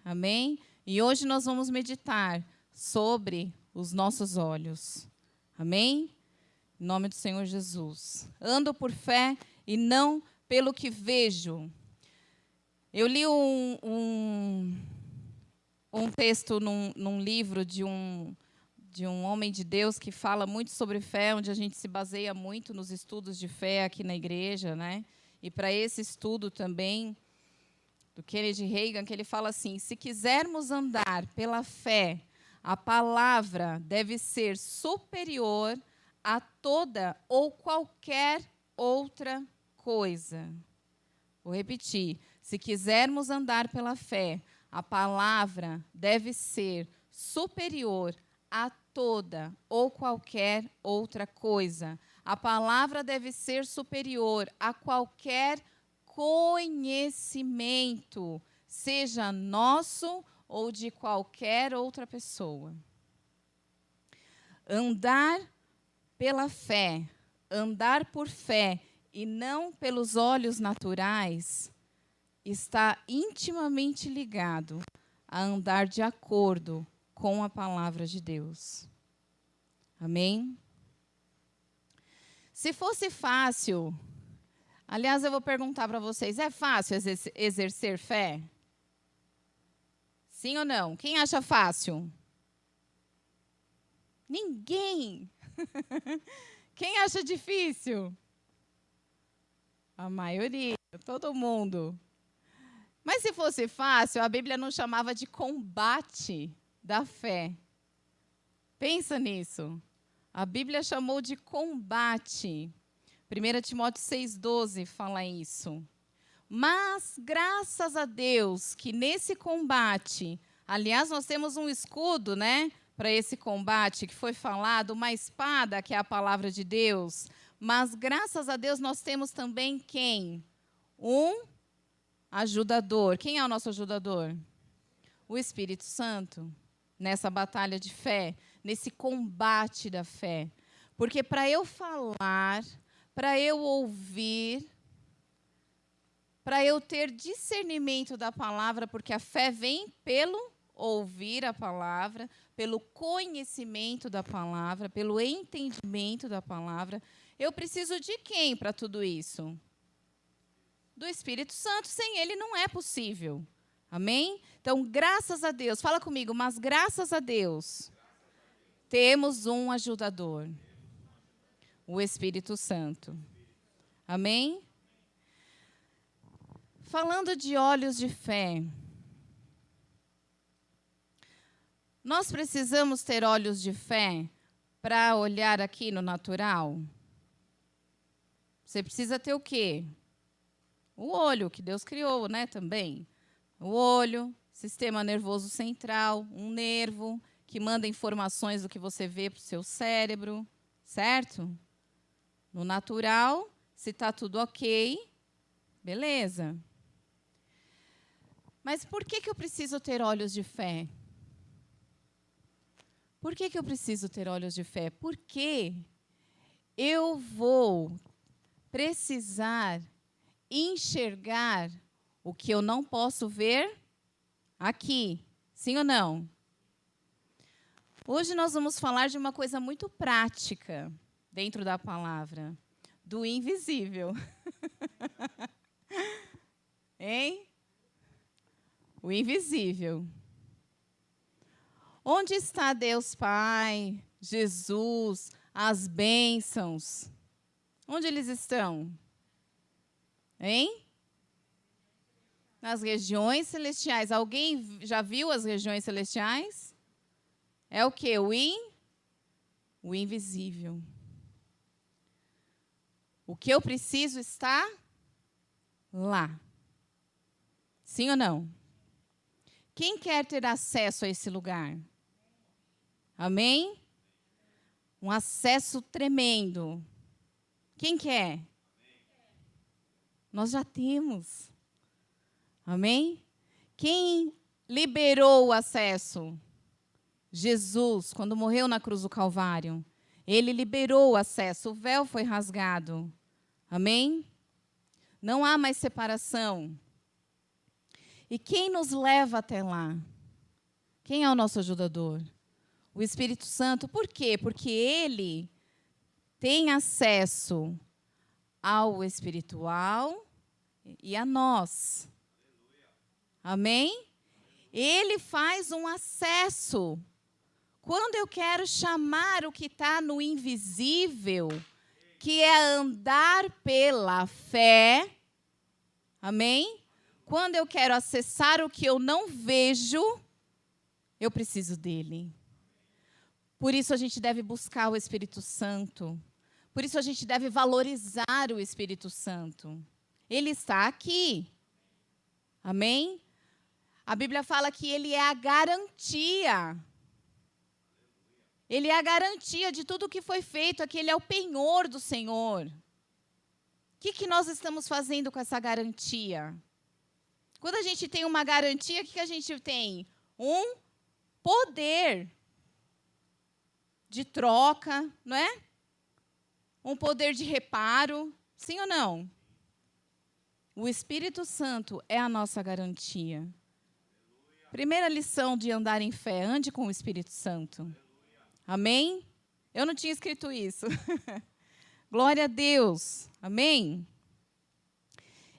Amém? E hoje nós vamos meditar sobre os nossos olhos. Amém? Em nome do Senhor Jesus. Ando por fé e não pelo que vejo. Eu li um texto num livro de um homem de Deus que fala muito sobre fé, onde a gente se baseia muito nos estudos de fé aqui na igreja, né? E para esse estudo também, do Kenneth Hagin, que ele fala assim: se quisermos andar pela fé, a palavra deve ser superior a toda ou qualquer outra coisa. Vou repetir. Se quisermos andar pela fé, a palavra deve ser superior a toda ou qualquer outra coisa. A palavra deve ser superior a qualquer conhecimento, seja nosso ou de qualquer outra pessoa. Andar pela fé, andar por fé e não pelos olhos naturais, está intimamente ligado a andar de acordo com a palavra de Deus. Amém? Se fosse fácil, aliás, eu vou perguntar para vocês, é fácil exercer fé? Sim ou não? Quem acha fácil? Ninguém. Quem acha difícil? A maioria, todo mundo. Mas se fosse fácil, a Bíblia não chamava de combate da fé. Pensa nisso. A Bíblia chamou de combate. 1 Timóteo 6,12 fala isso. Mas, graças a Deus, que nesse combate, aliás, nós temos um escudo, né, para esse combate, que foi falado, uma espada, que é a palavra de Deus. Mas, graças a Deus, nós temos também quem? Um ajudador. Quem é o nosso ajudador? O Espírito Santo. Nessa batalha de fé, nesse combate da fé. Porque para eu falar, para eu ouvir, para eu ter discernimento da palavra, porque a fé vem pelo ouvir a palavra, pelo conhecimento da palavra, pelo entendimento da palavra, eu preciso de quem para tudo isso? Do Espírito Santo. Sem ele não é possível. Amém? Então, graças a Deus, fala comigo, mas graças a Deus, temos um ajudador, o Espírito Santo. Amém? Falando de olhos de fé, nós precisamos ter olhos de fé para olhar aqui no natural? Você precisa ter o quê? O olho, que Deus criou, né, também. O olho, sistema nervoso central, um nervo que manda informações do que você vê para o seu cérebro, certo? No natural, se está tudo ok, beleza. Mas por que eu preciso ter olhos de fé? Por que eu preciso ter olhos de fé? Porque eu vou precisar enxergar o que eu não posso ver aqui. Sim ou não? Hoje nós vamos falar de uma coisa muito prática dentro da palavra, do invisível. Hein? O invisível. Onde está Deus Pai, Jesus, as bênçãos? Onde eles estão? Hein? Nas regiões celestiais. Alguém já viu as regiões celestiais? É o quê? O invisível. O que eu preciso está lá. Sim ou não? Quem quer ter acesso a esse lugar? Amém? Um acesso tremendo. Quem quer? Nós já temos. Amém? Quem liberou o acesso? Jesus, quando morreu na cruz do Calvário. Ele liberou o acesso, o véu foi rasgado. Amém? Não há mais separação. E quem nos leva até lá? Quem é o nosso ajudador? O Espírito Santo. Por quê? Porque ele tem acesso ao espiritual e a nós. Amém? Ele faz um acesso. Quando eu quero chamar o que está no invisível, que é andar pela fé, amém? Quando eu quero acessar o que eu não vejo, eu preciso dele. Por isso a gente deve buscar o Espírito Santo. Por isso a gente deve valorizar o Espírito Santo. Ele está aqui. Amém? A Bíblia fala que ele é a garantia. Ele é a garantia de tudo o que foi feito, que ele é o penhor do Senhor. O que nós estamos fazendo com essa garantia? Quando a gente tem uma garantia, o que a gente tem? Um poder de troca, não é? Um poder de reparo, sim ou não? O Espírito Santo é a nossa garantia. Primeira lição de andar em fé, ande com o Espírito Santo. Amém? Eu não tinha escrito isso. Glória a Deus. Amém?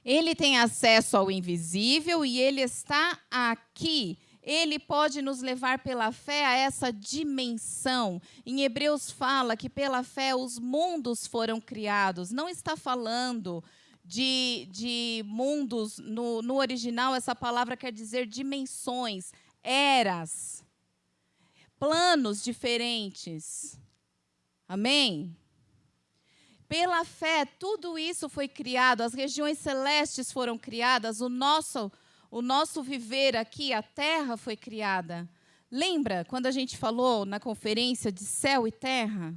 Ele tem acesso ao invisível e ele está aqui. Ele pode nos levar pela fé a essa dimensão. Em Hebreus fala que pela fé os mundos foram criados. Não está falando de mundos. No original, essa palavra quer dizer dimensões, eras, planos diferentes. Amém? Pela fé, tudo isso foi criado. As regiões celestes foram criadas. O nosso viver aqui, a terra foi criada. Lembra quando a gente falou na conferência de céu e terra?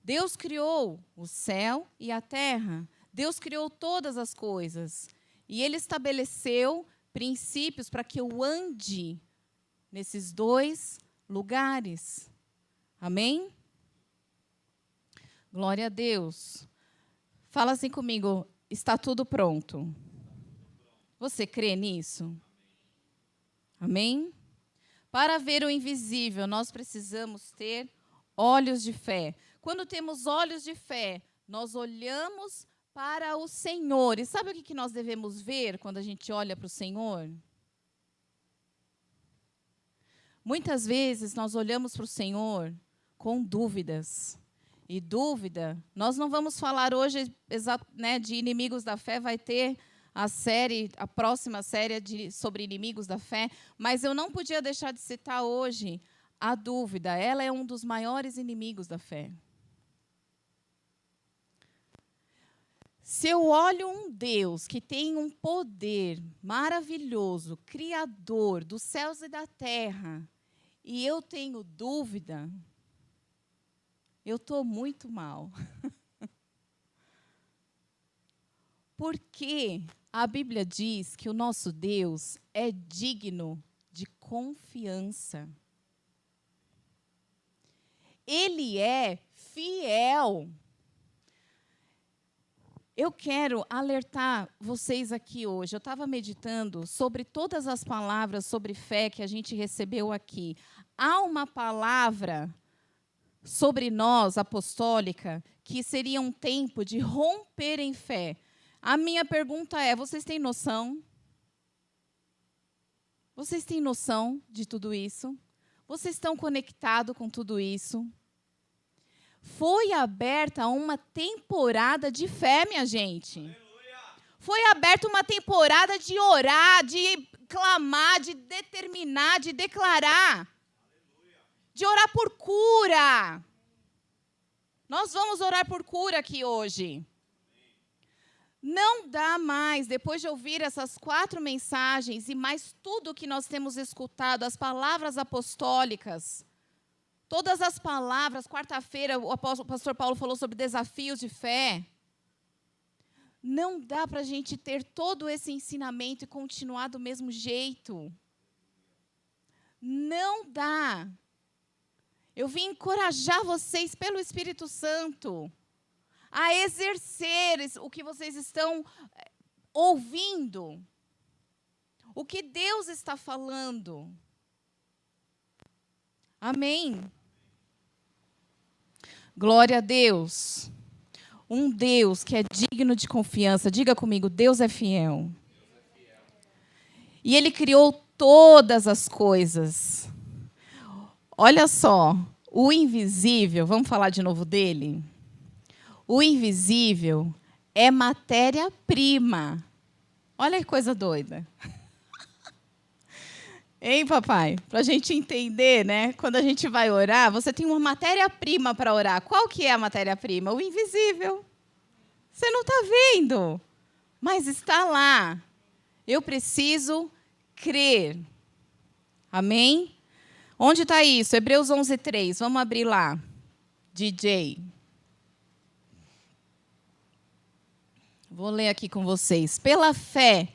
Deus criou o céu e a terra. Deus criou todas as coisas. E Ele estabeleceu princípios para que eu ande nesses dois lugares. Amém? Glória a Deus. Fala assim comigo, está tudo pronto. Você crê nisso? Amém? Para ver o invisível, nós precisamos ter olhos de fé. Quando temos olhos de fé, nós olhamos para o Senhor. E sabe o que nós devemos ver quando a gente olha para o Senhor? Muitas vezes nós olhamos para o Senhor com dúvidas. E dúvida, nós não vamos falar hoje de inimigos da fé, vai ter a próxima série sobre inimigos da fé, mas eu não podia deixar de citar hoje a dúvida. Ela é um dos maiores inimigos da fé. Se eu olho um Deus que tem um poder maravilhoso, criador dos céus e da terra, e eu tenho dúvida, eu estou muito mal. Porque a Bíblia diz que o nosso Deus é digno de confiança. Ele é fiel. Eu quero alertar vocês aqui hoje. Eu estava meditando sobre todas as palavras sobre fé que a gente recebeu aqui. Há uma palavra sobre nós, apostólica, que seria um tempo de romper em fé. A minha pergunta é, vocês têm noção? Vocês têm noção de tudo isso? Vocês estão conectados com tudo isso? Foi aberta uma temporada de fé, minha gente. Aleluia. Foi aberta uma temporada de orar, de clamar, de determinar, de declarar. De orar por cura. Nós vamos orar por cura aqui hoje. Não dá mais, depois de ouvir essas 4 mensagens e mais tudo que nós temos escutado, as palavras apostólicas, todas as palavras, quarta-feira o pastor Paulo falou sobre desafios de fé. Não dá para a gente ter todo esse ensinamento e continuar do mesmo jeito. Não dá. Eu vim encorajar vocês pelo Espírito Santo a exercer o que vocês estão ouvindo. o que Deus está falando. Amém? Glória a Deus. Um Deus que é digno de confiança. Diga comigo, Deus é fiel. E Ele criou todas as coisas. Olha só, o invisível, vamos falar de novo dele? O invisível é matéria-prima. Olha que coisa doida. Hein, papai? Para a gente entender, né? Quando a gente vai orar, você tem uma matéria-prima para orar. Qual que é a matéria-prima? O invisível. Você não está vendo, mas está lá. Eu preciso crer. Amém? Onde está isso? Hebreus 11:3. Vamos abrir lá. DJ. Vou ler aqui com vocês. Pela fé,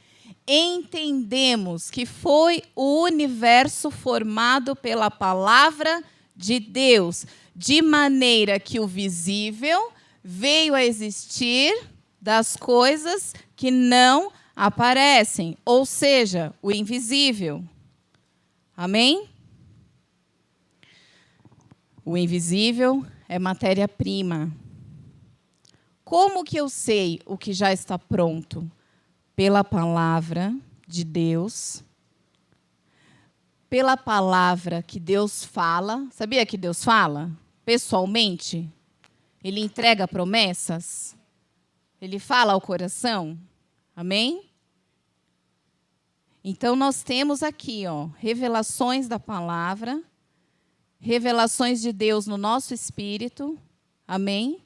entendemos que foi o universo formado pela palavra de Deus, de maneira que o visível veio a existir das coisas que não aparecem, ou seja, o invisível. Amém? O invisível é matéria-prima. Como que eu sei o que já está pronto? Pela palavra de Deus, pela palavra que Deus fala. Sabia que Deus fala? Pessoalmente. Ele entrega promessas. Ele fala ao coração. Amém? Então, nós temos aqui, revelações da palavra, revelações de Deus no nosso espírito. Amém?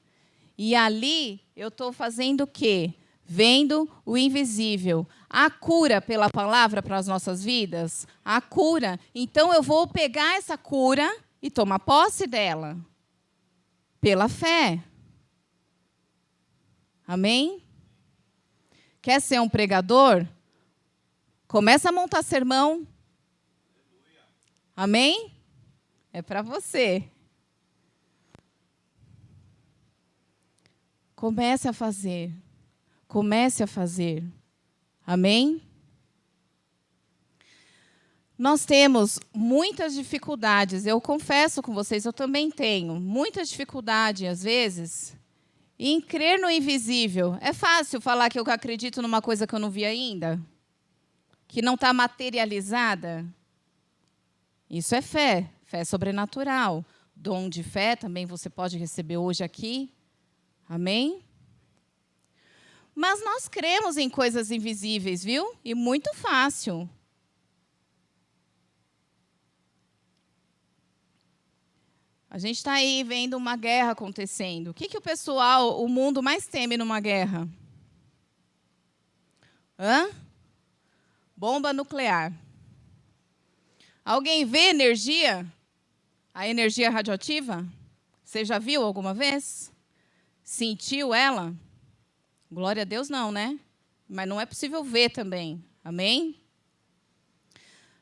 E ali, eu estou fazendo o quê? Vendo o invisível. A cura pela palavra para as nossas vidas? A cura. Então, eu vou pegar essa cura e tomar posse dela. Pela fé. Amém? Quer ser um pregador? Começa a montar sermão. Amém? É para você. Comece a fazer. Comece a fazer. Amém? Nós temos muitas dificuldades. Eu confesso com vocês, eu também tenho muita dificuldade, às vezes, em crer no invisível. É fácil falar que eu acredito numa coisa que eu não vi ainda? Que não está materializada? Isso é fé. Fé sobrenatural. Dom de fé também você pode receber hoje aqui. Amém? Mas nós cremos em coisas invisíveis, viu? E muito fácil. A gente está aí vendo uma guerra acontecendo. O que o pessoal, o mundo mais teme numa guerra? Bomba nuclear. Alguém vê energia? A energia radioativa? Você já viu alguma vez? Sentiu ela? Glória a Deus não, né? Mas não é possível ver também. Amém?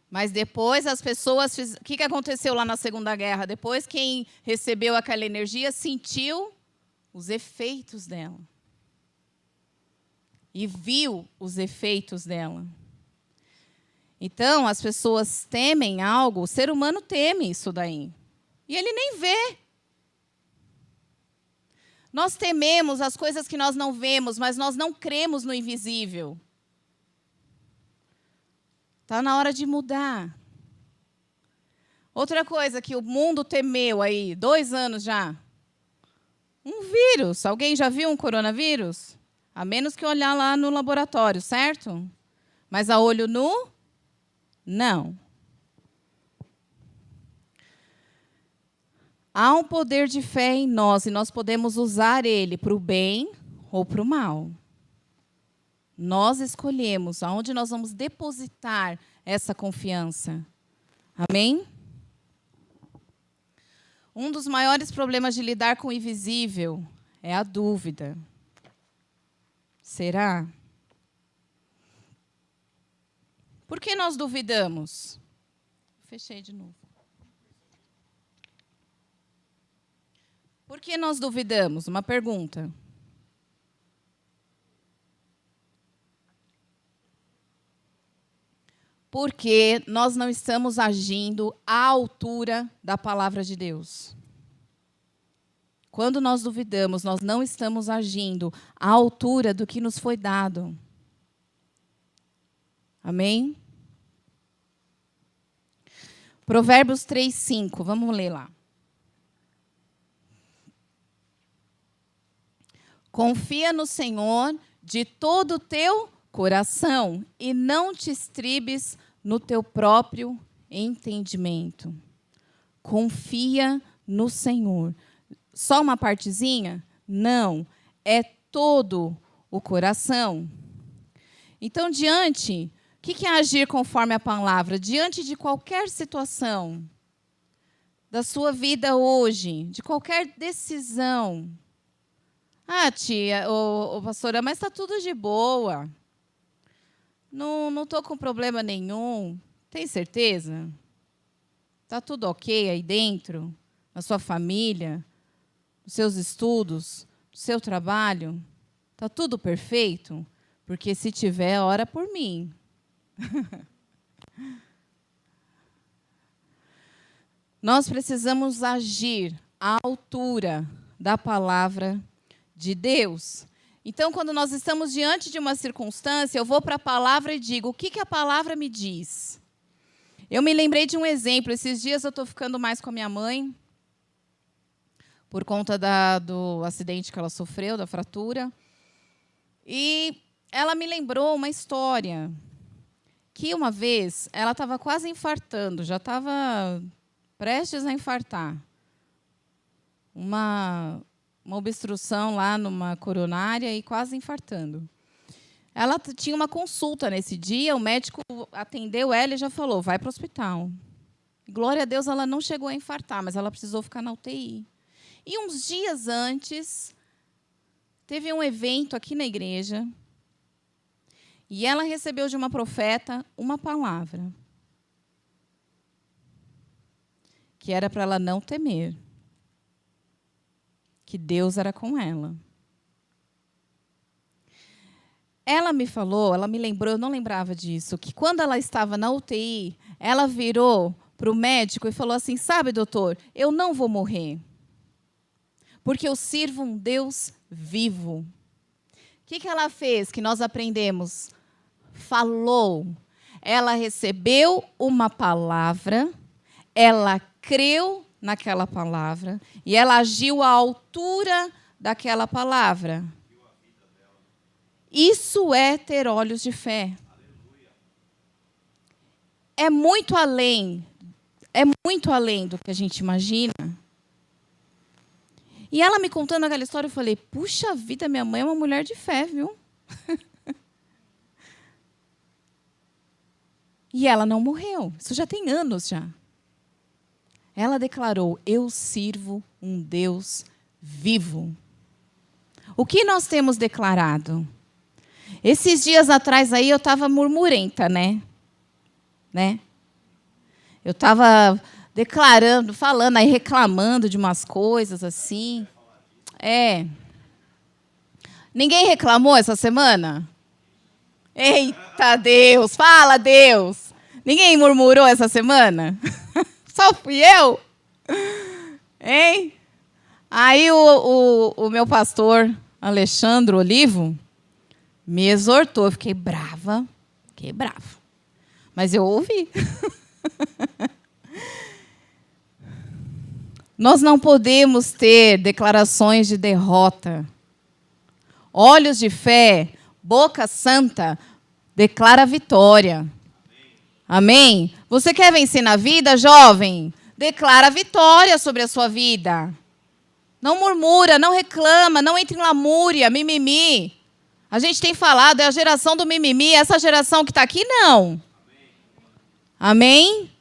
Mas depois as pessoas... O que aconteceu lá na Segunda Guerra? Depois quem recebeu aquela energia sentiu os efeitos dela. E viu os efeitos dela. Então, as pessoas temem algo, o ser humano teme isso daí. E ele nem vê. Nós tememos as coisas que nós não vemos, mas nós não cremos no invisível. Está na hora de mudar. Outra coisa que o mundo temeu aí, 2 anos já. Um vírus. Alguém já viu um coronavírus? A menos que olhar lá no laboratório, certo? Mas a olho nu, não. Há um poder de fé em nós e nós podemos usar ele para o bem ou para o mal. Nós escolhemos aonde nós vamos depositar essa confiança. Amém? Um dos maiores problemas de lidar com o invisível é a dúvida. Será? Por que nós duvidamos? Fechei de novo. Por que nós duvidamos? Uma pergunta. Porque nós não estamos agindo à altura da palavra de Deus. Quando nós duvidamos, nós não estamos agindo à altura do que nos foi dado. Amém? Provérbios 3:5, vamos ler lá. Confia no Senhor de todo o teu coração e não te estribes no teu próprio entendimento. Confia no Senhor. Só uma partezinha? Não, é todo o coração. Então, o que é agir conforme a palavra? Diante de qualquer situação da sua vida hoje, de qualquer decisão. Ah, tia, pastora, mas está tudo de boa. Não estou com problema nenhum. Tem certeza? Está tudo ok aí dentro? Na sua família? Nos seus estudos? No seu trabalho? Está tudo perfeito? Porque se tiver, ora por mim. Nós precisamos agir à altura da palavra de Deus. Então, quando nós estamos diante de uma circunstância, eu vou para a palavra e digo, o que a palavra me diz? Eu me lembrei de um exemplo. Esses dias eu estou ficando mais com a minha mãe, por conta do acidente que ela sofreu, da fratura. E ela me lembrou uma história, que uma vez ela estava quase infartando, já estava prestes a infartar. Uma obstrução lá numa coronária e quase infartando. Ela tinha uma consulta nesse dia, o médico atendeu ela e já falou, vai para o hospital. Glória a Deus, ela não chegou a infartar, mas ela precisou ficar na UTI. E uns dias antes, teve um evento aqui na igreja, e ela recebeu de uma profeta uma palavra, que era para ela não temer, que Deus era com ela. Ela me falou, ela me lembrou, eu não lembrava disso, que quando ela estava na UTI, ela virou para o médico e falou assim, sabe, doutor, eu não vou morrer, porque eu sirvo um Deus vivo. O que ela fez, que nós aprendemos? Falou. Ela recebeu uma palavra, ela creu naquela palavra e ela agiu à altura daquela palavra. Isso é ter olhos de fé. É muito além do que a gente imagina. E ela me contando aquela história, eu falei, puxa vida, minha mãe é uma mulher de fé, viu? E ela não morreu. Isso já tem anos já. Ela declarou, eu sirvo um Deus vivo. O que nós temos declarado? Esses dias atrás aí eu estava murmurenta, né? Eu estava declarando, falando aí, reclamando de umas coisas assim. Ninguém reclamou essa semana? Eita, Deus! Fala, Deus! Ninguém murmurou essa semana? Só fui eu? Hein? Aí o meu pastor, Alexandre Olivo, me exortou. Eu fiquei brava. Mas eu ouvi. Nós não podemos ter declarações de derrota. Olhos de fé, boca santa, declara vitória. Amém? Você quer vencer na vida, jovem? Declara vitória sobre a sua vida. Não murmura, não reclama, não entra em lamúria, mimimi. A gente tem falado, é a geração do mimimi, essa geração que está aqui, não. Amém?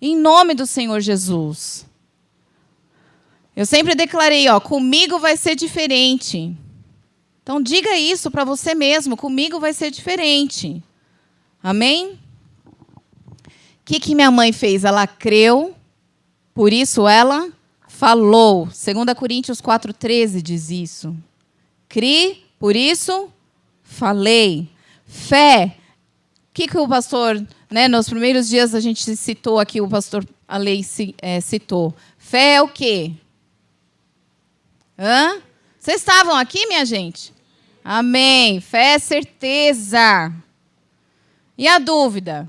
Em nome do Senhor Jesus. Eu sempre declarei, comigo vai ser diferente. Então, diga isso para você mesmo, comigo vai ser diferente. Amém? O que minha mãe fez? Ela creu, por isso ela falou. 2 Coríntios 4,13 diz isso. Cri, por isso falei. Fé. O que o pastor né, nos primeiros dias a gente citou aqui, o pastor Alei citou. Fé é o quê? Hã? Vocês estavam aqui, minha gente? Amém. Fé é certeza. E a dúvida?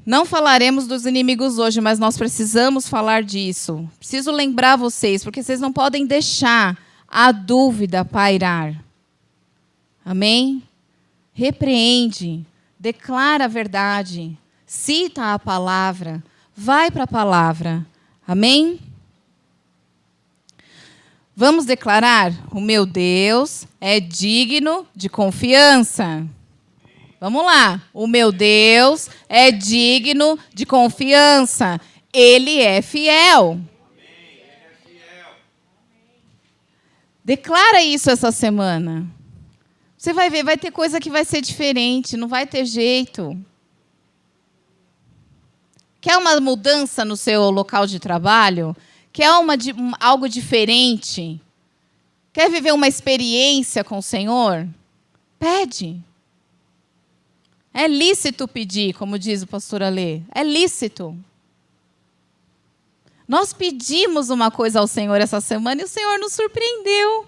Não falaremos dos inimigos hoje, mas nós precisamos falar disso. Preciso lembrar vocês, porque vocês não podem deixar a dúvida pairar. Amém? Repreende, declara a verdade, cita a palavra, vai para a palavra. Amém? Vamos declarar: o meu Deus é digno de confiança. Vamos lá. O meu Deus é digno de confiança. Ele é fiel. Declara isso essa semana. Você vai ver, vai ter coisa que vai ser diferente, não vai ter jeito. Quer uma mudança no seu local de trabalho? Quer algo diferente? Quer viver uma experiência com o Senhor? Pede. É lícito pedir, como diz o pastor Alê. É lícito. Nós pedimos uma coisa ao Senhor essa semana e o Senhor nos surpreendeu.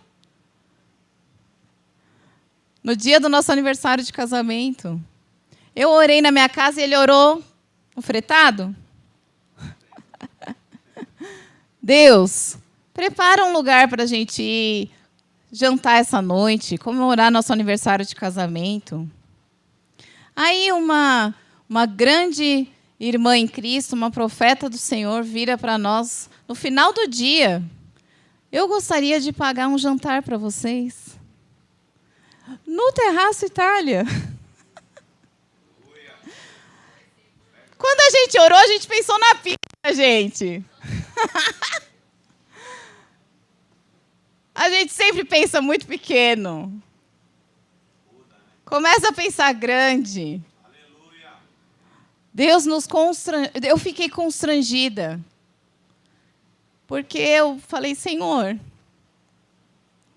No dia do nosso aniversário de casamento, eu orei na minha casa e ele orou no fretado. Deus, prepara um lugar para a gente ir jantar essa noite, comemorar nosso aniversário de casamento. Aí uma grande irmã em Cristo, uma profeta do Senhor, vira para nós no final do dia. Eu gostaria de pagar um jantar para vocês. No Terraço Itália. Quando a gente orou, a gente pensou na pizza, gente. A gente sempre pensa muito pequeno. Começa a pensar grande. Deus nos constrangeu. Eu fiquei constrangida. Porque eu falei, Senhor,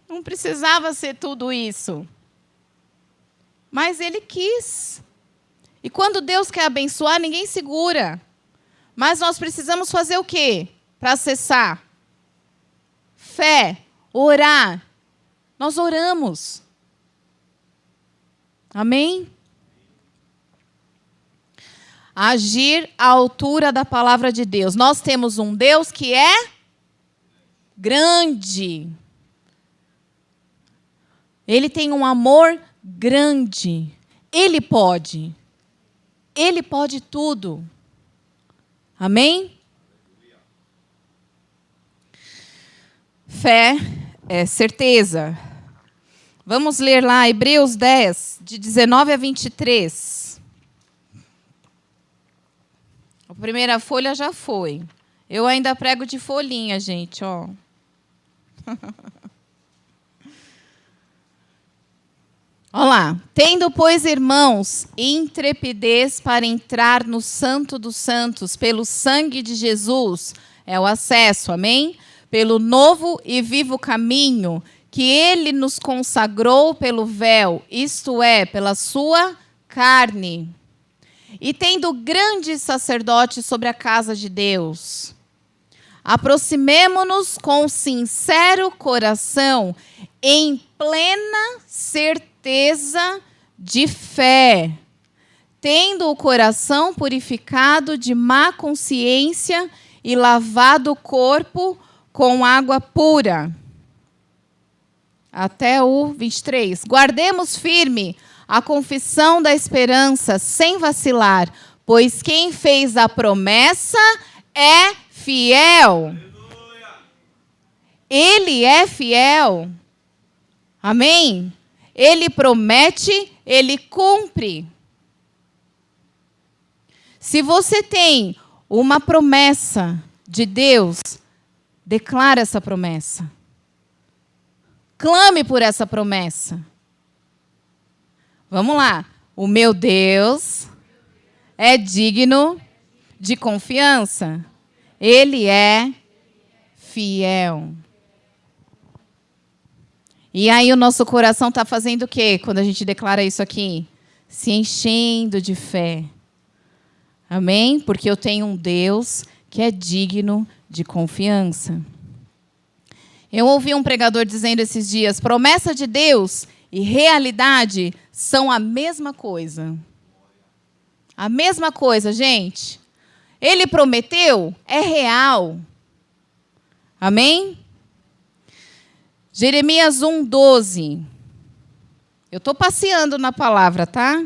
não precisava ser tudo isso. Mas Ele quis. E quando Deus quer abençoar, ninguém segura. Mas nós precisamos fazer o quê? Para acessar? Fé, orar. Nós oramos. Amém? Agir à altura da palavra de Deus. Nós temos um Deus que é grande. Ele tem um amor grande. Ele pode. Ele pode tudo. Amém? Fé é certeza. Vamos ler lá Hebreus 10, de 19 a 23. A primeira folha já foi. Eu ainda prego de folhinha, gente, ó. Olha lá. Tendo, pois, irmãos, intrepidez para entrar no Santo dos Santos, pelo sangue de Jesus, é o acesso, amém? Pelo novo e vivo caminho que Ele nos consagrou pelo véu, isto é, pela sua carne. E tendo grande sacerdote sobre a casa de Deus, aproximemo-nos com sincero coração, em plena certeza de fé, tendo o coração purificado de má consciência e lavado o corpo com água pura. Até o 23. Guardemos firme a confissão da esperança, sem vacilar, pois quem fez a promessa é fiel. Aleluia. Ele é fiel. Amém? Ele promete, ele cumpre. Se você tem uma promessa de Deus, declara essa promessa. Clame por essa promessa. Vamos lá. O meu Deus é digno de confiança. Ele é fiel. E aí o nosso coração está fazendo o quê quando a gente declara isso aqui? se enchendo de fé. Amém? Porque eu tenho um Deus que é digno de confiança. Eu ouvi um pregador dizendo esses dias, promessa de Deus e realidade são a mesma coisa. A mesma coisa, gente. Ele prometeu, é real. Amém? Jeremias 1:12. Eu estou passeando na palavra, tá?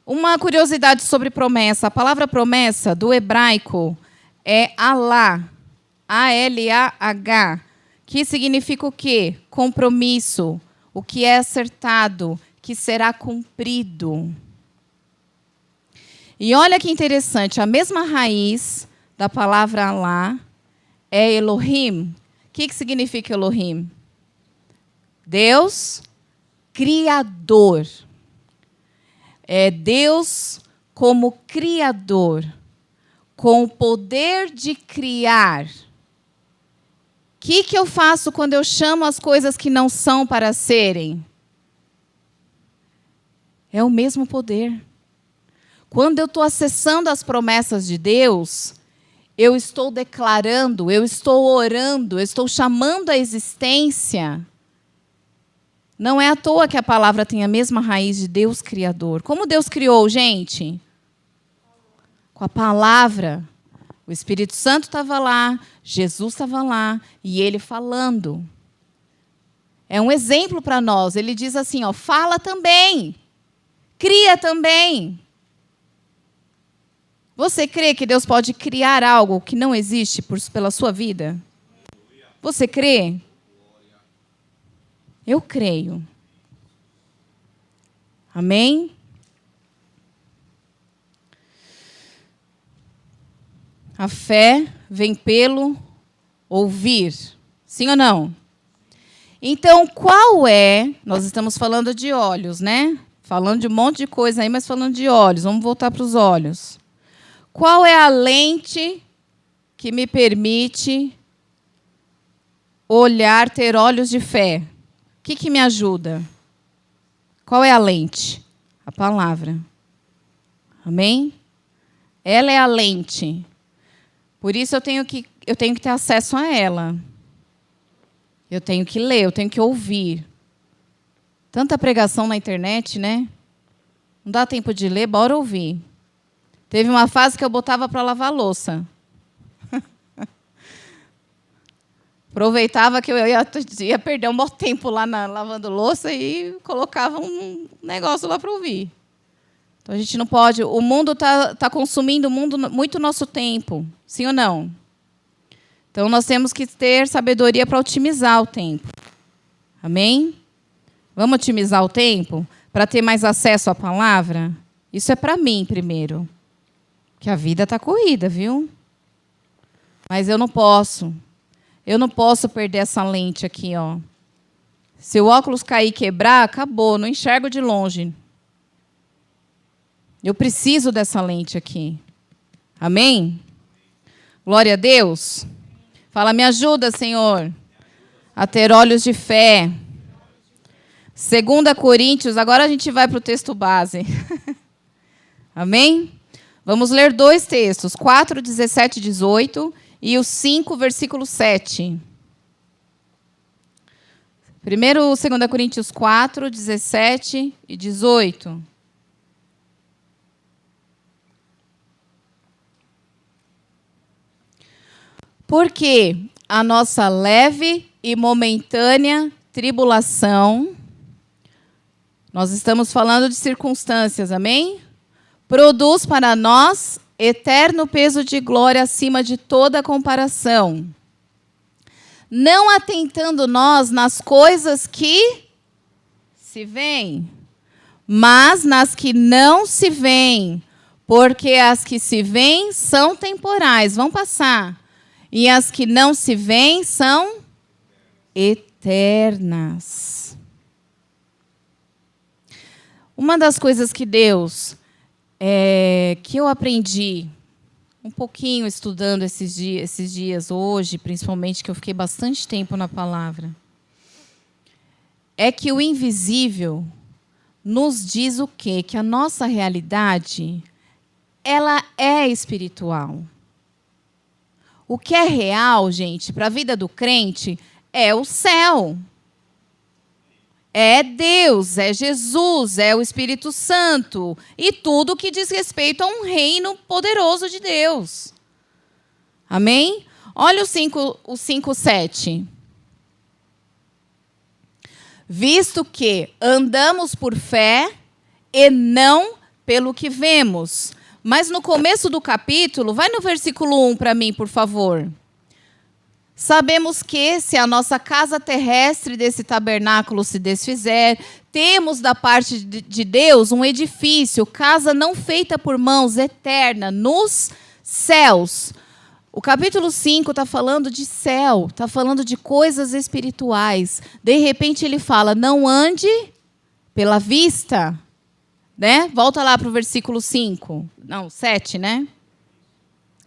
Uma curiosidade sobre promessa. A palavra promessa, do hebraico, é Alá, A-L-A-H, que significa o quê? Compromisso, o que é acertado, que será cumprido. E olha que interessante, a mesma raiz da palavra Alá é Elohim. O que significa Elohim? Deus criador. É Deus como criador, com o poder de criar. O que eu faço quando eu chamo as coisas que não são para serem? É o mesmo poder. Quando eu estou acessando as promessas de Deus, eu estou declarando, eu estou orando, eu estou chamando a existência. Não é à toa que a palavra tem a mesma raiz de Deus Criador. Como Deus criou, gente? Com a palavra. O Espírito Santo estava lá, Jesus estava lá, e ele falando. É um exemplo para nós. Ele diz assim, ó, fala também, cria também. Você crê que Deus pode criar algo que não existe pela sua vida? Você crê? Eu creio. Amém? A fé vem pelo ouvir. Sim ou não? Então, qual é... Nós estamos falando de olhos, né? Falando de um monte de coisa aí, mas falando de olhos. Vamos voltar para os olhos. Qual é a lente que me permite olhar, ter olhos de fé? O que me ajuda? Qual é a lente? A palavra. Amém? Ela é a lente. Por isso eu tenho que ter acesso a ela. Eu tenho que ler, eu tenho que ouvir. Tanta pregação na internet, né? Não dá tempo de ler, bora ouvir. Teve uma fase que eu botava para lavar louça. Aproveitava que eu ia perder um bom tempo lá lavando louça e colocava um negócio lá para ouvir. Então, a gente não pode... O mundo está consumindo muito nosso tempo. Sim ou não? Então, nós temos que ter sabedoria para otimizar o tempo. Amém? Vamos otimizar o tempo para ter mais acesso à palavra? Isso é para mim, primeiro. Que a vida está corrida, viu? Mas eu não posso. Eu não posso perder essa lente aqui, ó. Se o óculos cair e quebrar, acabou, não enxergo de longe. Eu preciso dessa lente aqui. Amém? Glória a Deus. Fala, me ajuda, Senhor, a ter olhos de fé. 2 Coríntios, agora a gente vai para o texto base. Amém? Vamos ler dois textos, 4, 17 e 18... e o 5, versículo 7. Primeiro, 2 Coríntios 4, 17 e 18. Porque a nossa leve e momentânea tribulação, nós estamos falando de circunstâncias, amém? Produz para nós eterno peso de glória acima de toda comparação, não atentando nós nas coisas que se veem, mas nas que não se veem, porque as que se veem são temporais, vão passar, e as que não se veem são eternas. Uma das coisas que Deus... que eu aprendi um pouquinho estudando esses dias hoje, principalmente, que eu fiquei bastante tempo na palavra, é que o invisível nos diz o quê? Que a nossa realidade, ela é espiritual. O que é real, gente, para a vida do crente, é o céu. É Deus, é Jesus, é o Espírito Santo. E tudo que diz respeito a um reino poderoso de Deus. Amém? Olha o 5:7. Visto que andamos por fé e não pelo que vemos. Mas no começo do capítulo, vai no versículo 1 para mim, por favor. Sabemos que, se a nossa casa terrestre desse tabernáculo se desfizer, temos da parte de Deus um edifício, casa não feita por mãos, eterna, nos céus. O capítulo 5 está falando de céu, está falando de coisas espirituais. De repente ele fala, não ande pela vista, né? Volta lá para o versículo 5. Não, 7, né?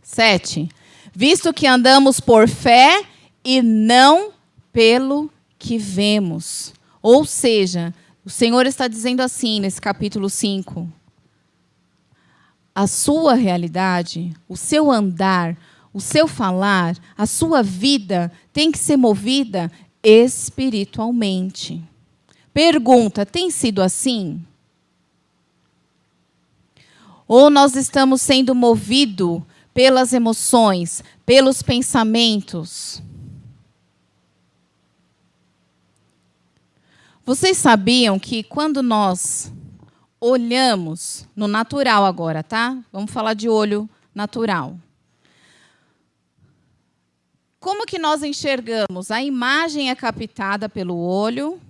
7. Visto que andamos por fé e não pelo que vemos. Ou seja, o Senhor está dizendo assim nesse capítulo 5. A sua realidade, o seu andar, o seu falar, a sua vida tem que ser movida espiritualmente. Pergunta, tem sido assim? Ou nós estamos sendo movidos pelas emoções, pelos pensamentos? Vocês sabiam que quando nós olhamos no natural agora, tá? Vamos falar de olho natural. Como que nós enxergamos? A imagem é captada pelo olho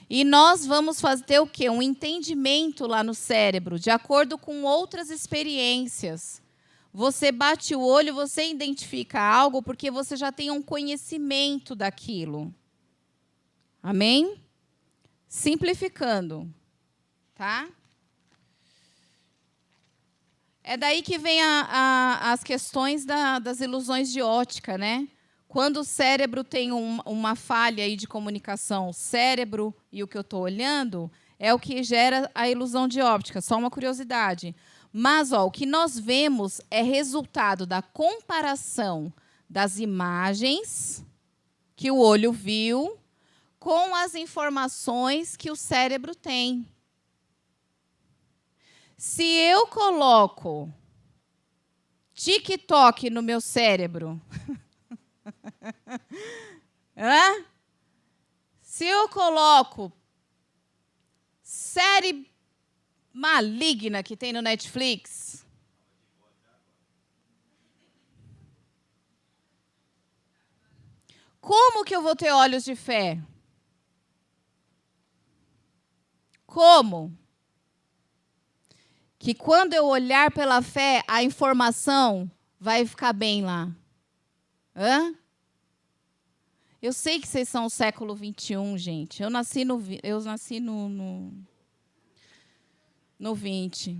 e nós vamos ter o quê? Um entendimento lá no cérebro, de acordo com outras experiências. Você bate o olho, você identifica algo porque você já tem um conhecimento daquilo. Amém? Simplificando, tá? É daí que vem as questões das ilusões de ótica, né? Quando o cérebro tem uma falha aí de comunicação, o cérebro e o que eu estou olhando, é o que gera a ilusão de óptica. Só uma curiosidade. Mas o que nós vemos é resultado da comparação das imagens que o olho viu com as informações que o cérebro tem. Se eu coloco TikTok no meu cérebro, se eu coloco série maligna que tem no Netflix, como que eu vou ter olhos de fé? Como? Que quando eu olhar pela fé, a informação vai ficar bem lá. Hã? Eu sei que vocês são o século 21, gente. Eu nasci no 20.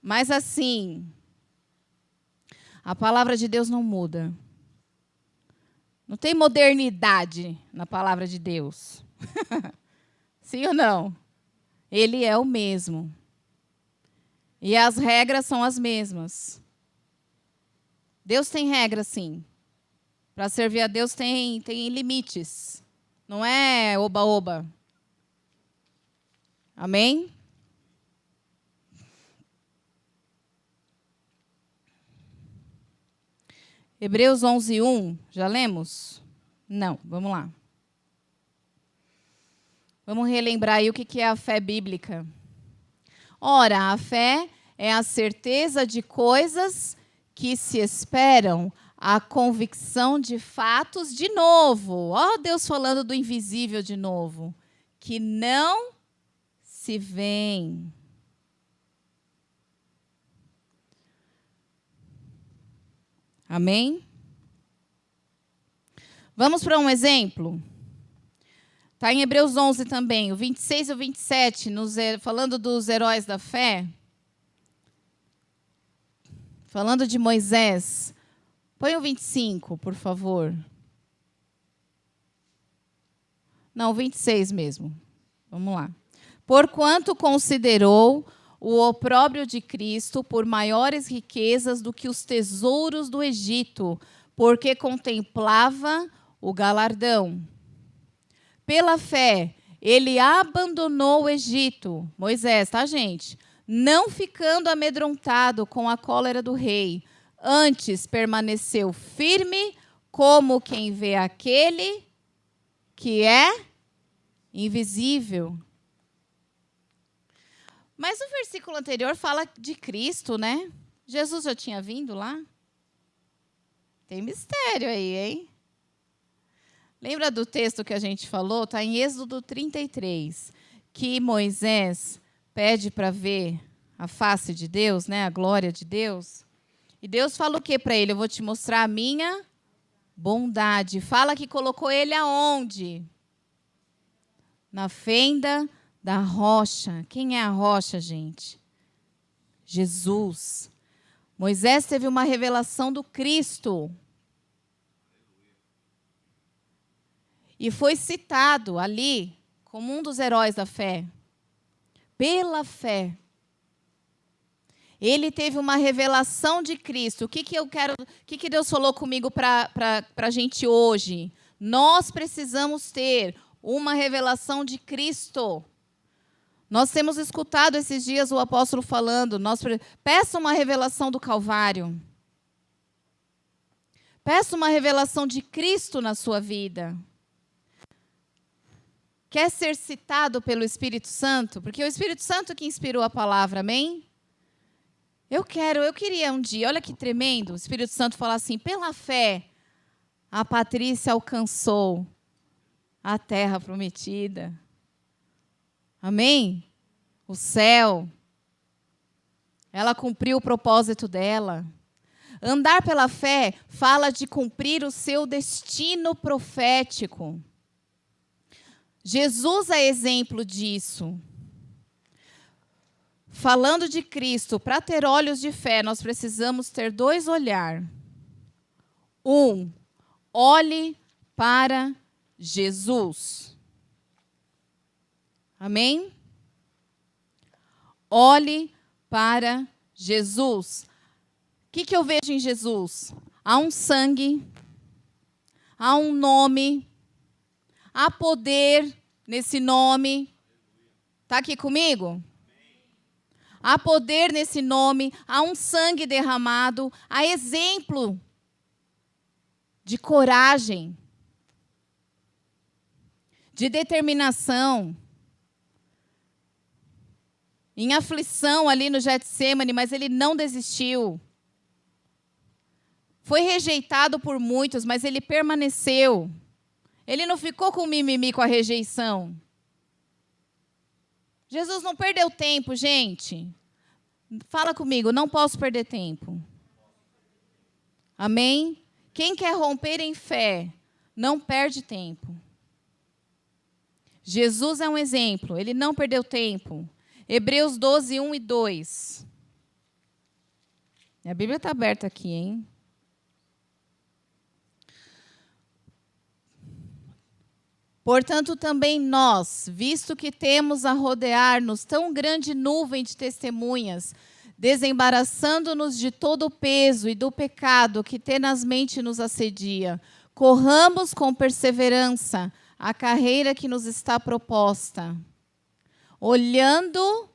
Mas assim, a palavra de Deus não muda. Não tem modernidade na palavra de Deus. Sim ou não? Ele é o mesmo. E as regras são as mesmas. Deus tem regras, sim. Para servir a Deus tem limites. Não é oba-oba. Amém? Hebreus 11:1, já lemos? Não, vamos lá. Vamos relembrar aí o que é a fé bíblica. Ora, a fé é a certeza de coisas que se esperam, a convicção de fatos de novo. Ó, Deus falando do invisível de novo. Que não se veem. Amém? Vamos para um exemplo? Está em Hebreus 11 também, o 26 e o 27, falando dos heróis da fé. Falando de Moisés. Põe o 25, por favor. Não, 26 mesmo. Vamos lá. Porquanto considerou o opróbrio de Cristo por maiores riquezas do que os tesouros do Egito, porque contemplava o galardão. Pela fé, ele abandonou o Egito, Moisés, tá, gente? Não ficando amedrontado com a cólera do rei, antes permaneceu firme, como quem vê aquele que é invisível. Mas o versículo anterior fala de Cristo, né? Jesus já tinha vindo lá? Tem mistério aí, hein? Lembra do texto que a gente falou? Está em Êxodo 33, que Moisés pede para ver a face de Deus, né? A glória de Deus. E Deus fala o que para ele? Eu vou te mostrar a minha bondade. Fala que colocou ele aonde? Na fenda da rocha. Quem é a rocha, gente? Jesus. Moisés teve uma revelação do Cristo. E foi citado ali como um dos heróis da fé. Pela fé. Ele teve uma revelação de Cristo. O que Deus falou comigo para a gente hoje? Nós precisamos ter uma revelação de Cristo. Nós temos escutado esses dias o apóstolo falando, peça uma revelação do Calvário. Peça uma revelação de Cristo na sua vida. Quer ser citado pelo Espírito Santo? Porque é o Espírito Santo que inspirou a palavra, amém? Eu queria um dia, olha que tremendo, o Espírito Santo falar assim, pela fé, a Patrícia alcançou a terra prometida. Amém? O céu. Ela cumpriu o propósito dela. Andar pela fé fala de cumprir o seu destino profético. Jesus é exemplo disso. Falando de Cristo, para ter olhos de fé, nós precisamos ter dois olhares. Olhe para Jesus. Amém? Olhe para Jesus. O que eu vejo em Jesus? Há um sangue, há um nome, há poder nesse nome. Está aqui comigo? Há poder nesse nome, há um sangue derramado, há exemplo de coragem, de determinação. Em aflição ali no Getsêmani, mas ele não desistiu. Foi rejeitado por muitos, mas ele permaneceu. Ele não ficou com mimimi com a rejeição. Jesus não perdeu tempo, gente. Fala comigo, não posso perder tempo. Amém? Quem quer romper em fé, não perde tempo. Jesus é um exemplo, ele não perdeu tempo. Hebreus 12, 1 e 2. A Bíblia está aberta aqui, hein? Portanto, também nós, visto que temos a rodear-nos tão grande nuvem de testemunhas, desembaraçando-nos de todo o peso e do pecado que tenazmente nos assedia, corramos com perseverança a carreira que nos está proposta, olhando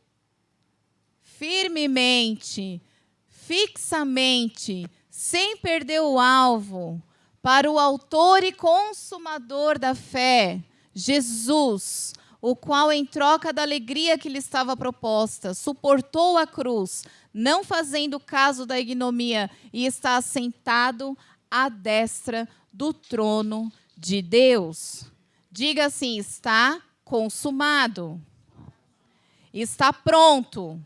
firmemente, fixamente, sem perder o alvo, para o autor e consumador da fé, Jesus, o qual, em troca da alegria que lhe estava proposta, suportou a cruz, não fazendo caso da ignomia, e está assentado à destra do trono de Deus. Diga assim, está consumado. Está pronto.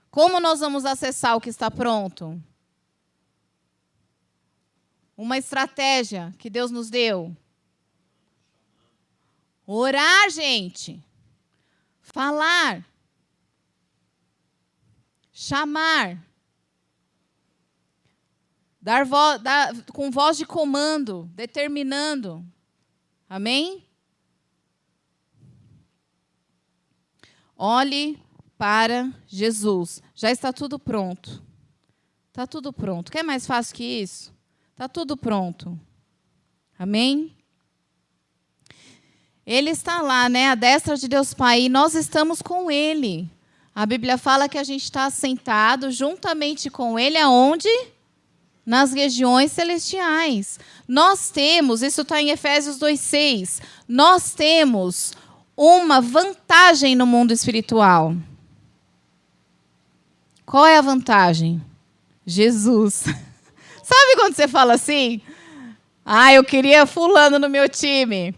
Como nós vamos acessar o que está pronto? Uma estratégia que Deus nos deu. Orar, gente. Falar. Chamar. com voz de comando, determinando. Amém? Olhe para Jesus. Já está tudo pronto. Está tudo pronto. Quer mais fácil que isso? Está tudo pronto. Amém? Ele está lá, né? À destra de Deus Pai. E nós estamos com Ele. A Bíblia fala que a gente está sentado juntamente com Ele aonde? Nas regiões celestiais. Nós temos, isso está em Efésios 2:6, nós temos uma vantagem no mundo espiritual. Qual é a vantagem? Jesus. Sabe quando você fala assim? Eu queria fulano no meu time.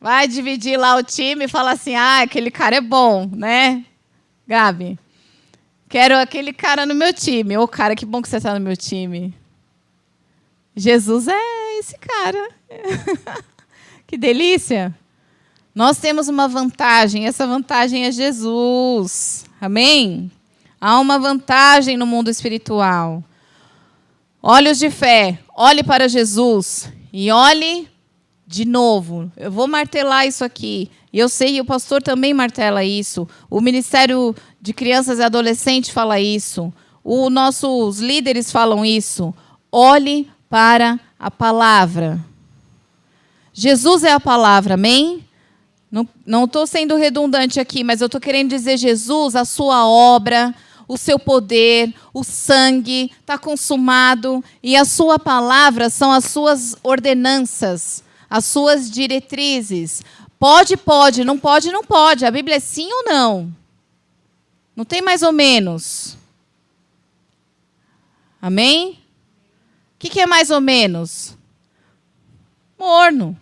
Vai dividir lá o time e fala assim, aquele cara é bom, né? Gabi, quero aquele cara no meu time. Ô, cara, que bom que você está no meu time. Jesus é esse cara. Que delícia. Nós temos uma vantagem. Essa vantagem é Jesus. Amém? Há uma vantagem no mundo espiritual. Olhos de fé. Olhe para Jesus. E olhe de novo. Eu vou martelar isso aqui. E eu sei que o pastor também martela isso. O Ministério de Crianças e Adolescentes fala isso. Os nossos líderes falam isso. Olhe para a palavra. Jesus é a palavra, amém? Não estou sendo redundante aqui, mas eu estou querendo dizer Jesus, a sua obra, o seu poder, o sangue está consumado. E a sua palavra são as suas ordenanças, as suas diretrizes. Pode, não pode, não pode. A Bíblia é sim ou não? Não tem mais ou menos. Amém? O que é mais ou menos? Morno.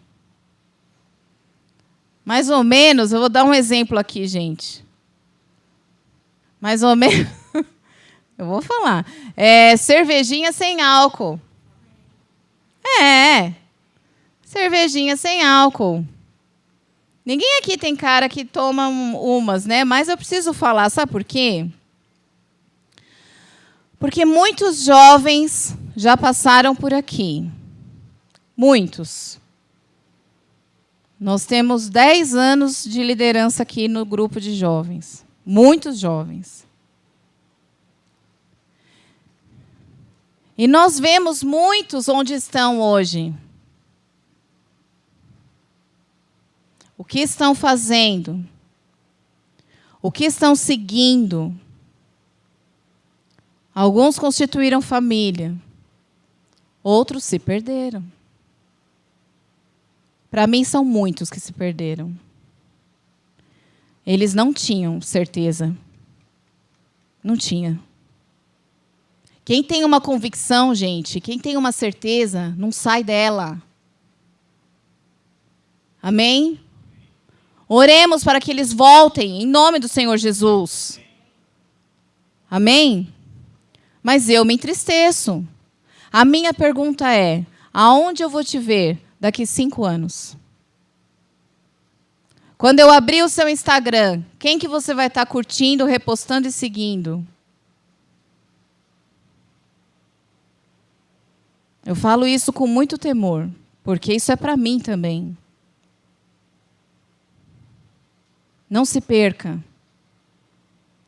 Mais ou menos, eu vou dar um exemplo aqui, gente. Mais ou menos, eu vou falar. Cervejinha sem álcool. Cervejinha sem álcool. Ninguém aqui tem cara que toma umas, né? Mas eu preciso falar, sabe por quê? Porque muitos jovens já passaram por aqui. Muitos. Nós temos 10 anos de liderança aqui no grupo de jovens. Muitos jovens. E nós vemos muitos onde estão hoje. O que estão fazendo? O que estão seguindo? Alguns constituíram família. Outros se perderam. Para mim, são muitos que se perderam. Eles não tinham certeza. Não tinha. Quem tem uma convicção, gente, quem tem uma certeza, não sai dela. Amém? Oremos para que eles voltem, em nome do Senhor Jesus. Amém? Mas eu me entristeço. A minha pergunta é, aonde eu vou te ver daqui 5 anos? Quando eu abrir o seu Instagram, quem que você vai estar curtindo, repostando e seguindo? Eu falo isso com muito temor, porque isso é para mim também. Não se perca.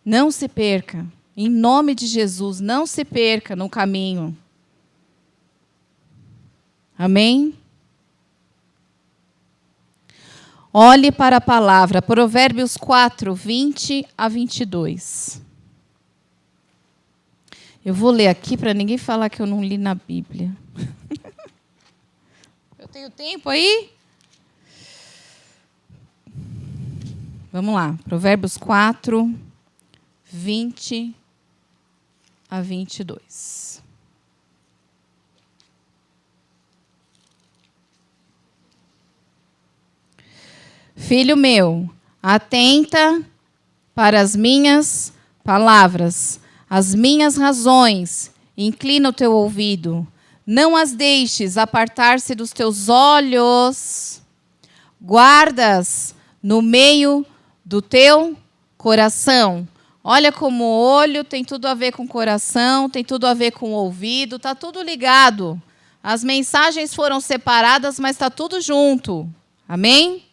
Não se perca. Em nome de Jesus, não se perca no caminho. Amém? Olhe para a palavra. Provérbios 4, 20 a 22. Eu vou ler aqui para ninguém falar que eu não li na Bíblia. Eu tenho tempo aí? Vamos lá. Provérbios 4, 20 a 22. Filho meu, atenta para as minhas palavras, as minhas razões, inclina o teu ouvido. Não as deixes apartar-se dos teus olhos. Guardas no meio do teu coração. Olha como o olho tem tudo a ver com o coração, tem tudo a ver com o ouvido, está tudo ligado. As mensagens foram separadas, mas está tudo junto. Amém?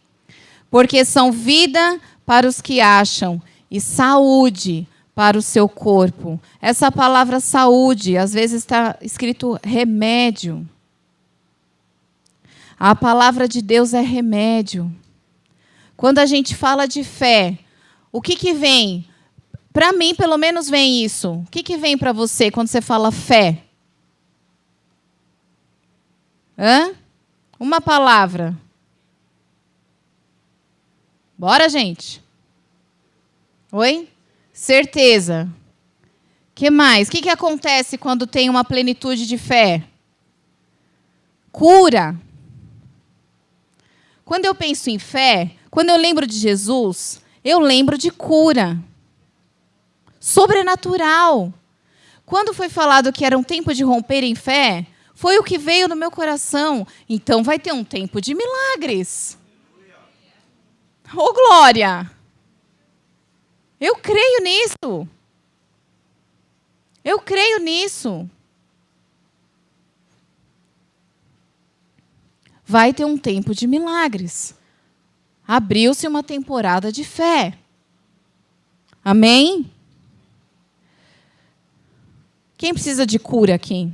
Porque são vida para os que acham e saúde para o seu corpo. Essa palavra saúde, às vezes está escrito remédio. A palavra de Deus é remédio. Quando a gente fala de fé, o que vem? Para mim, pelo menos, vem isso. O que vem para você quando você fala fé? Uma palavra. Bora, gente. Oi? Certeza. Que mais? O que acontece quando tem uma plenitude de fé? Cura. Quando eu penso em fé, quando eu lembro de Jesus, eu lembro de cura. Sobrenatural. Quando foi falado que era um tempo de romper em fé, foi o que veio no meu coração. Então vai ter um tempo de milagres. Oh, glória! Eu creio nisso. Eu creio nisso. Vai ter um tempo de milagres. Abriu-se uma temporada de fé. Amém? Quem precisa de cura aqui?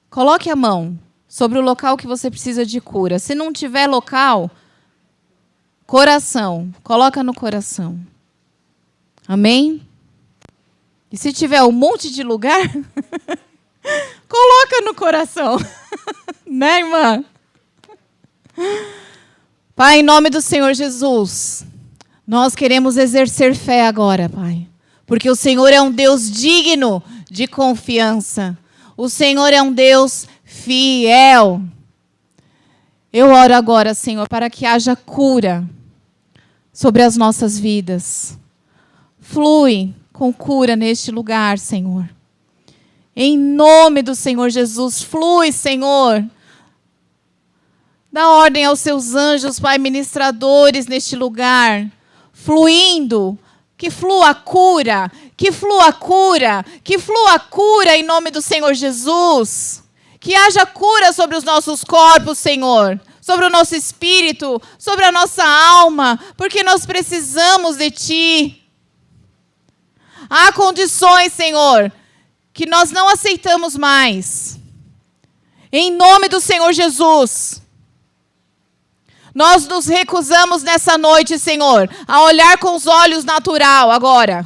Coloque a mão sobre o local que você precisa de cura. Se não tiver local, coração. Coloca no coração. Amém? E se tiver um monte de lugar, coloca no coração. Né, irmã? Pai, em nome do Senhor Jesus, nós queremos exercer fé agora, Pai. Porque o Senhor é um Deus digno de confiança. O Senhor é um Deus fiel. Eu oro agora, Senhor, para que haja cura sobre as nossas vidas. Flui com cura neste lugar, Senhor. Em nome do Senhor Jesus, flui, Senhor. Dá ordem aos seus anjos, Pai, ministradores neste lugar, fluindo. Que flua a cura, que flua a cura, que flua a cura em nome do Senhor Jesus. Que haja cura sobre os nossos corpos, Senhor, sobre o nosso espírito, sobre a nossa alma, porque nós precisamos de Ti. Há condições, Senhor, que nós não aceitamos mais. Em nome do Senhor Jesus. Nós nos recusamos nessa noite, Senhor, a olhar com os olhos natural agora.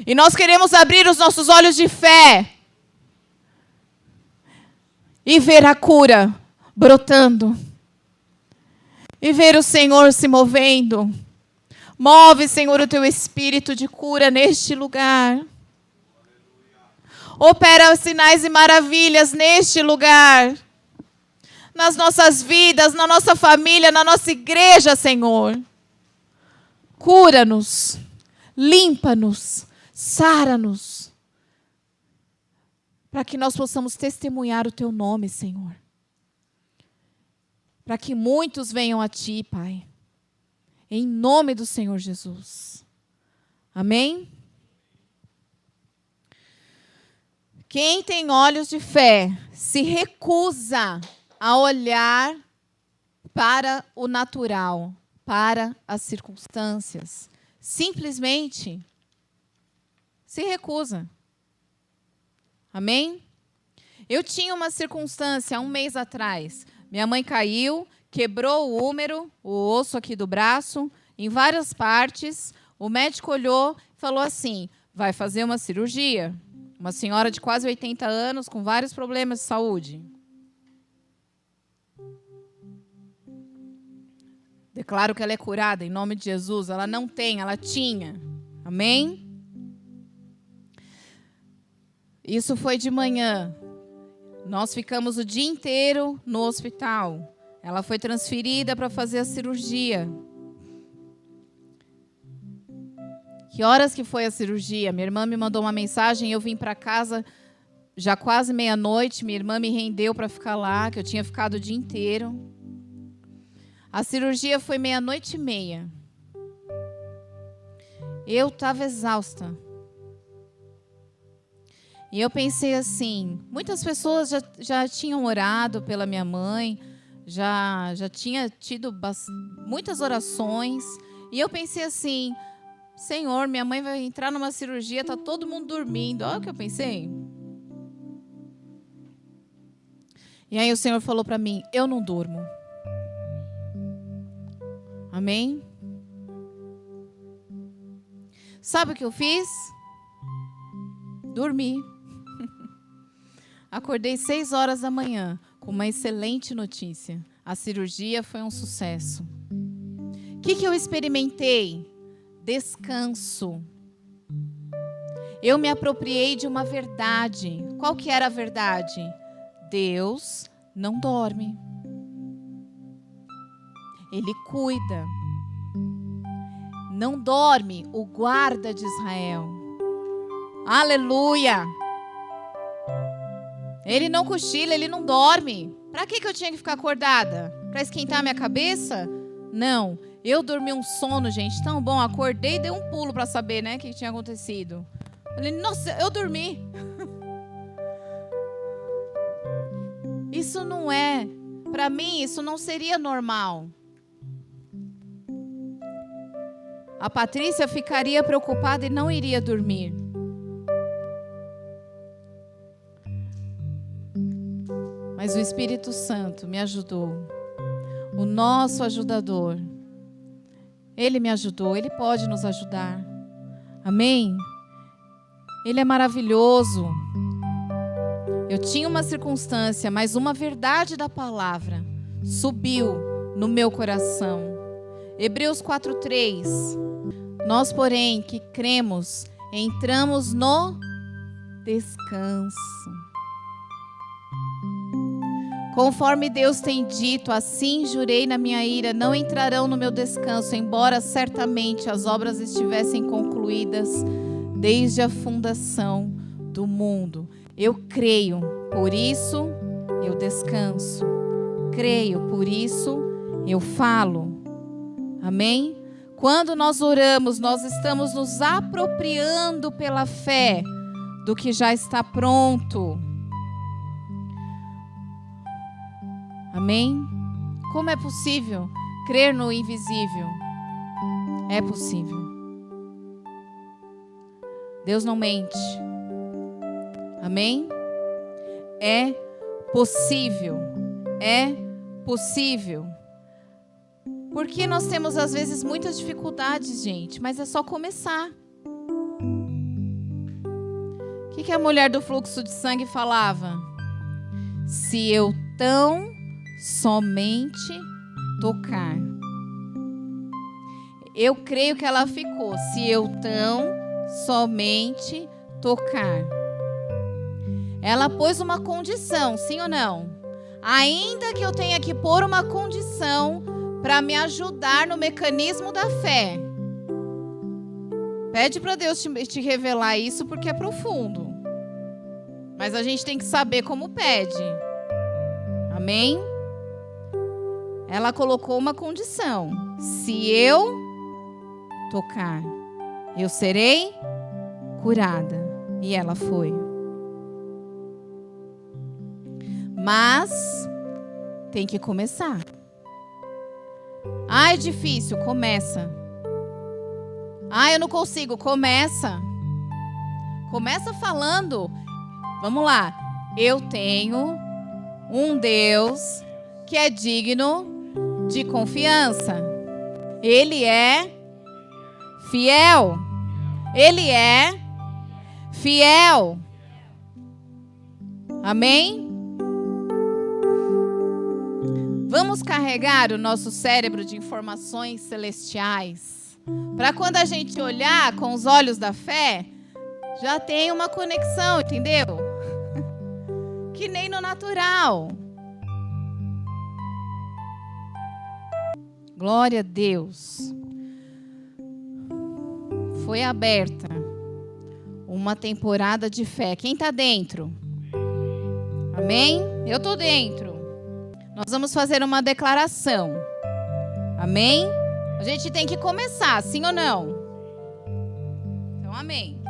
E nós queremos abrir os nossos olhos de fé e ver a cura brotando. E ver o Senhor se movendo. Move, Senhor, o Teu Espírito de cura neste lugar. Opera sinais e maravilhas neste lugar. Nas nossas vidas, na nossa família, na nossa igreja, Senhor. Cura-nos, limpa-nos, sara-nos, para que nós possamos testemunhar o Teu nome, Senhor. Para que muitos venham a Ti, Pai. Em nome do Senhor Jesus. Amém? Quem tem olhos de fé se recusa a olhar para o natural, para as circunstâncias. Simplesmente se recusa. Amém? Eu tinha uma circunstância há um mês atrás. Minha mãe caiu, quebrou o úmero, o osso aqui do braço, em várias partes. O médico olhou e falou assim, vai fazer uma cirurgia. Uma senhora de quase 80 anos, com vários problemas de saúde. Declaro que ela é curada, em nome de Jesus. Ela não tem, ela tinha. Amém? Isso foi de manhã. Nós ficamos o dia inteiro no hospital. Ela foi transferida para fazer a cirurgia. Que horas que foi a cirurgia? Minha irmã me mandou uma mensagem, eu vim para casa já quase meia-noite. Minha irmã me rendeu para ficar lá, que eu tinha ficado o dia inteiro. A cirurgia foi 00:30. Eu estava exausta. E eu pensei assim, muitas pessoas já tinham orado pela minha mãe, já tinha tido muitas orações. E eu pensei assim, Senhor, minha mãe vai entrar numa cirurgia, está todo mundo dormindo. Olha o que eu pensei. E aí o Senhor falou para mim, eu não durmo. Amém? Sabe o que eu fiz? Dormi. Acordei 6 horas da manhã com uma excelente notícia. A cirurgia foi um sucesso. O que eu experimentei? Descanso. Eu me apropriei de uma verdade. Qual que era a verdade? Deus não dorme. Ele cuida. Não dorme o guarda de Israel. Aleluia! Ele não cochila, ele não dorme. Para que eu tinha que ficar acordada? Para esquentar minha cabeça? Não. Eu dormi um sono, gente, tão bom. Acordei e dei um pulo para saber, né, o que tinha acontecido. Falei, nossa, eu dormi. Isso não é, para mim, isso não seria normal. A Patrícia ficaria preocupada e não iria dormir. Mas o Espírito Santo me ajudou. O nosso ajudador. Ele me ajudou, ele pode nos ajudar. Amém? Ele é maravilhoso. Eu tinha uma circunstância, mas uma verdade da palavra subiu no meu coração. Hebreus 4:3. Nós, porém, que cremos, entramos no descanso. Conforme Deus tem dito, assim jurei na minha ira, não entrarão no meu descanso, embora certamente as obras estivessem concluídas desde a fundação do mundo. Eu creio, por isso eu descanso. Creio, por isso eu falo. Amém? Quando nós oramos, nós estamos nos apropriando pela fé do que já está pronto. Amém? Como é possível crer no invisível? É possível. Deus não mente. Amém? É possível. É possível. Porque nós temos às vezes muitas dificuldades, gente, mas é só começar. O que a mulher do fluxo de sangue falava? Se eu tão somente tocar. Eu creio que ela ficou. Se eu tão somente tocar. Ela pôs uma condição, sim ou não? Ainda que eu tenha que pôr uma condição para me ajudar no mecanismo da fé. Pede para Deus te revelar isso porque é profundo. Mas a gente tem que saber como pede. Amém? Ela colocou uma condição. Se eu tocar, eu serei curada. E ela foi. Mas tem que começar. Ah, é difícil. Começa. Ah, eu não consigo. Começa. Começa falando. Vamos lá. Eu tenho um Deus que é digno de confiança. Ele é fiel. Ele é fiel. Amém? Vamos carregar o nosso cérebro de informações celestiais. Para quando a gente olhar com os olhos da fé, já tem uma conexão, entendeu? Que nem no natural. Glória a Deus. Foi aberta uma temporada de fé. Quem está dentro? Amém? Eu estou dentro. Nós vamos fazer uma declaração. Amém? A gente tem que começar, sim ou não? Amém.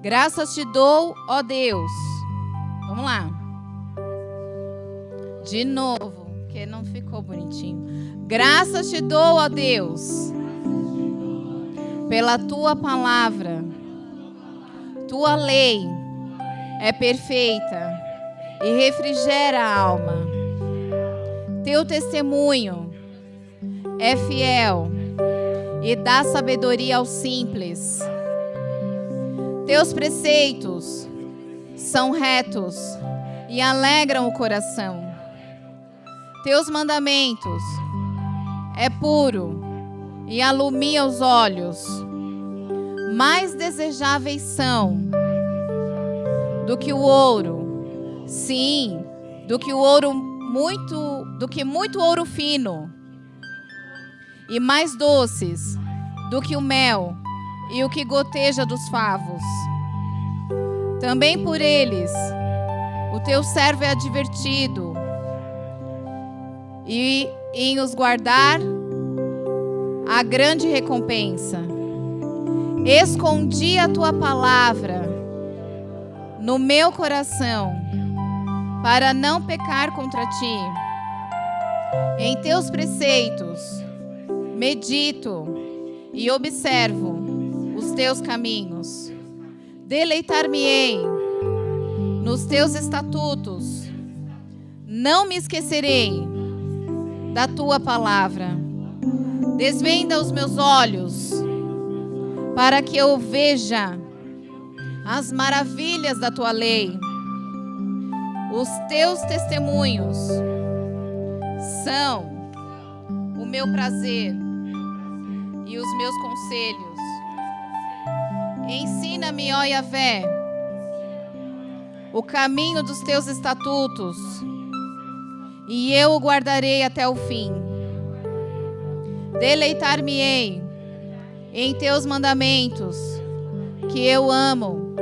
Graças te dou, ó Deus. Vamos lá. De novo, porque não ficou bonitinho. Graças te dou, ó Deus, pela tua palavra. Tua lei é perfeita e refrigera a alma. Teu testemunho é fiel e dá sabedoria aos simples. Teus preceitos são retos e alegram o coração. Teus mandamentos é puro e alumia os olhos. Mais desejáveis são do que o ouro, sim, do que muito ouro fino, e mais doces do que o mel e o que goteja dos favos. Também por eles o teu servo é advertido, e em os guardar a grande recompensa. Escondi a tua palavra no meu coração para não pecar contra ti. Em teus preceitos medito e observo os teus caminhos. Deleitar-me-ei nos teus estatutos. Não me esquecerei da tua palavra. Desvenda os meus olhos para que eu veja as maravilhas da tua lei. Os teus testemunhos são o meu prazer e os meus conselhos. Ensina-me, ó Yahvé, o caminho dos teus estatutos, e eu o guardarei até o fim. Deleitar-me-ei em teus mandamentos, que eu amo.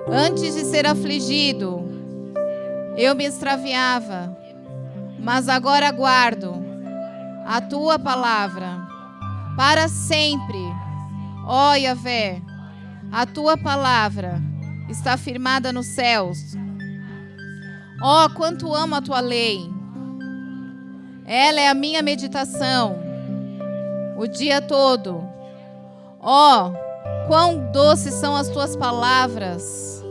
Antes de ser afligido, eu me extraviava, mas agora guardo a tua palavra para sempre. Ó Yahvé, a tua palavra está firmada nos céus. Ó, quanto amo a tua lei! Ela é a minha meditação o dia todo. Ó, quão doces são as tuas palavras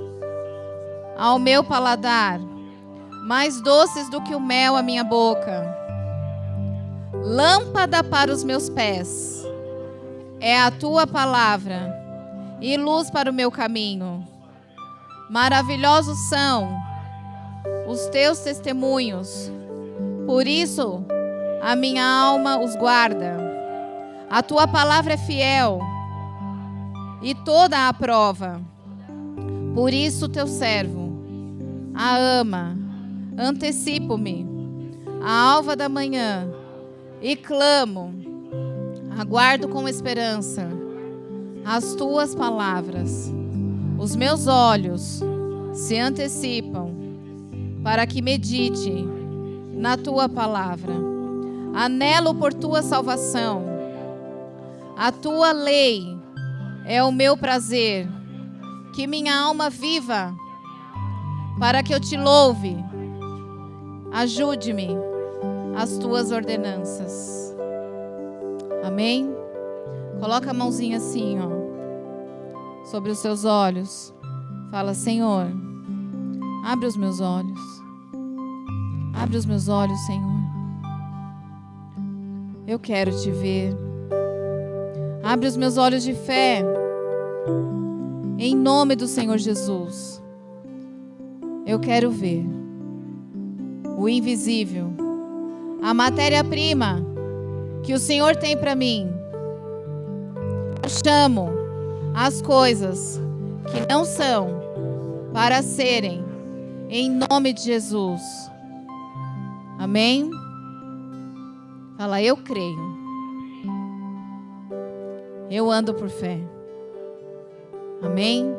ao meu paladar, mais doces do que o mel à minha boca. Lâmpada para os meus pés é a tua palavra e luz para o meu caminho. Maravilhosos são os teus testemunhos, por isso a minha alma os guarda. A tua palavra é fiel e toda a aprova. Por isso teu servo a ama. Antecipo-me à alva da manhã e clamo, aguardo com esperança as tuas palavras. Os meus olhos se antecipam para que medite na tua palavra. Anelo por tua salvação. A tua lei é o meu prazer. Que minha alma viva para que eu te louve. Ajude-me as tuas ordenanças. Amém? Coloca a mãozinha assim, ó, sobre os seus olhos. Fala, Senhor, abre os meus olhos. Abre os meus olhos, Senhor. Eu quero te ver. Abre os meus olhos de fé. Em nome do Senhor Jesus. Eu quero ver o invisível, a matéria-prima que o Senhor tem para mim. Eu chamo as coisas que não são para serem, em nome de Jesus. Amém? Fala, eu creio. Eu ando por fé. Amém?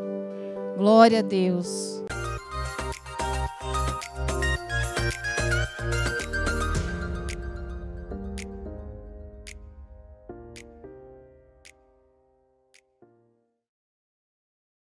Glória a Deus.